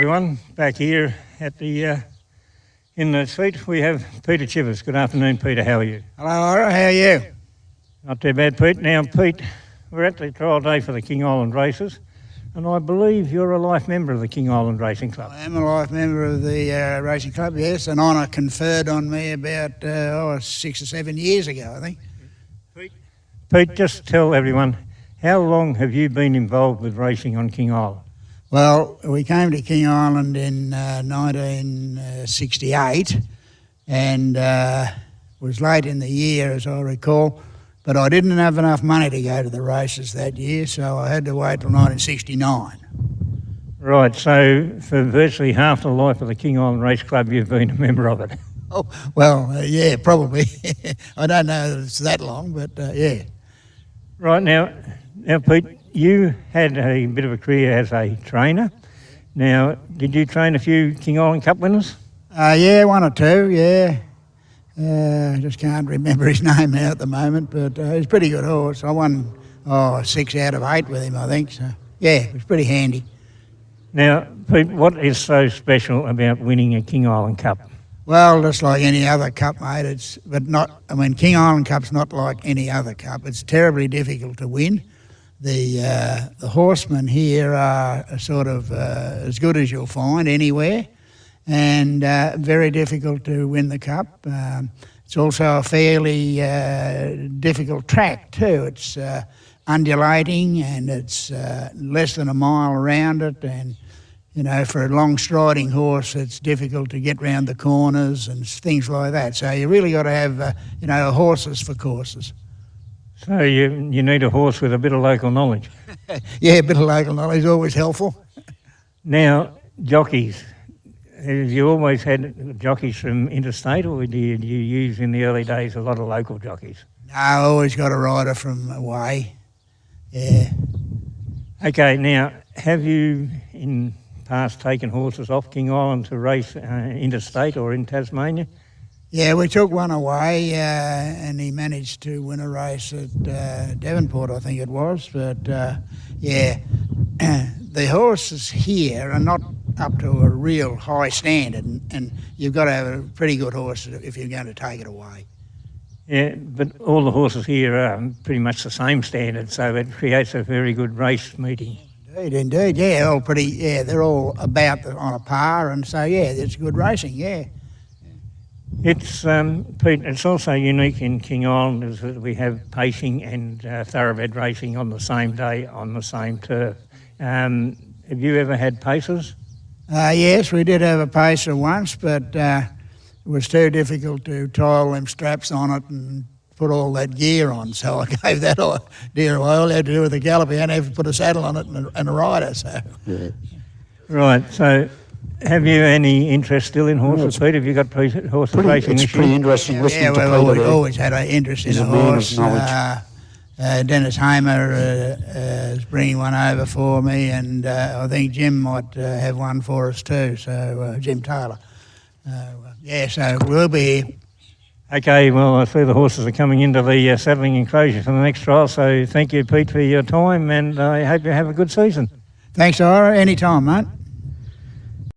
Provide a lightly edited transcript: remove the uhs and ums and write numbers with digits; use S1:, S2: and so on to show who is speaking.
S1: everyone. Back here at the in the seat we have Peter Chivers. Good afternoon, Peter. How are you?
S2: Hello, Ira. How are you?
S1: Not too bad, Pete. Now, Pete, we're at the trial day for the King Island races, and I believe you're a life member of the King Island Racing Club.
S2: I am a life member of the racing club, yes. An honour conferred on me about 6 or 7 years ago, I think.
S1: Pete, just tell everyone, how long have you been involved with racing on King Island?
S2: Well, we came to King Island in 1968 and was late in the year, as I recall, but I didn't have enough money to go to the races that year, so I had to wait till 1969.
S1: Right, so for virtually half the life of the King Island Race Club, you've been a member of it.
S2: Oh, well, yeah, probably. I don't know that it's that long, but yeah.
S1: Right, now, Pete, you had a bit of a career as a trainer. Now, did you train a few King Island Cup winners?
S2: Yeah, one or two, yeah. I just can't remember his name now at the moment, but he's a pretty good horse. I won 6 out of 8 with him, I think. So, yeah, it was pretty handy.
S1: Now, Pete, what is so special about winning a King Island Cup?
S2: Well, just like any other cup, mate. King Island Cup's not like any other cup. It's terribly difficult to win. The horsemen here are sort of as good as you'll find anywhere, and very difficult to win the cup. It's also a fairly difficult track too. It's undulating, and it's less than a mile around it, and you know, for a long striding horse, it's difficult to get round the corners and things like that. So you really got to have horses for courses.
S1: So you need a horse with a bit of local knowledge.
S2: Yeah, a bit of local knowledge is always helpful.
S1: Now, jockeys. Have you always had jockeys from interstate, or did you use in the early days a lot of local jockeys?
S2: No, I always got a rider from away, yeah.
S1: Okay, now, have you in past taken horses off King Island to race interstate or in Tasmania?
S2: Yeah, we took one away and he managed to win a race at Devonport, I think it was. But, yeah, the horses here are not up to a real high standard, and you've got to have a pretty good horse if you're going to take it away.
S1: Yeah, but all the horses here are pretty much the same standard, so it creates a very good race meeting.
S2: Indeed, yeah, they're all about on a par, and so, yeah, it's good racing, yeah.
S1: It's, Pete, it's also unique in King Island is that we have pacing and thoroughbred racing on the same day, on the same turf. Have you ever had pacers?
S2: Yes, we did have a pacer once, but it was too difficult to tie all them straps on it and put all that gear on, so I gave that idea away. All you had to do with the gallop, you had to put a saddle on it and a rider. So. Yeah.
S1: Right, so have you any interest still in horses, Pete? Have you got horses racing this year?
S3: It's pretty interesting listening to Peter.
S2: We've always had an interest in a horse. Dennis Hamer is bringing one over for me, and I think Jim might have one for us too, so Jim Taylor. Yeah, so we'll be here.
S1: Okay, well, I see the horses are coming into the saddling enclosure for the next trial, so thank you, Pete, for your time, and I hope you have a good season.
S2: Thanks, Ira. Any time, mate.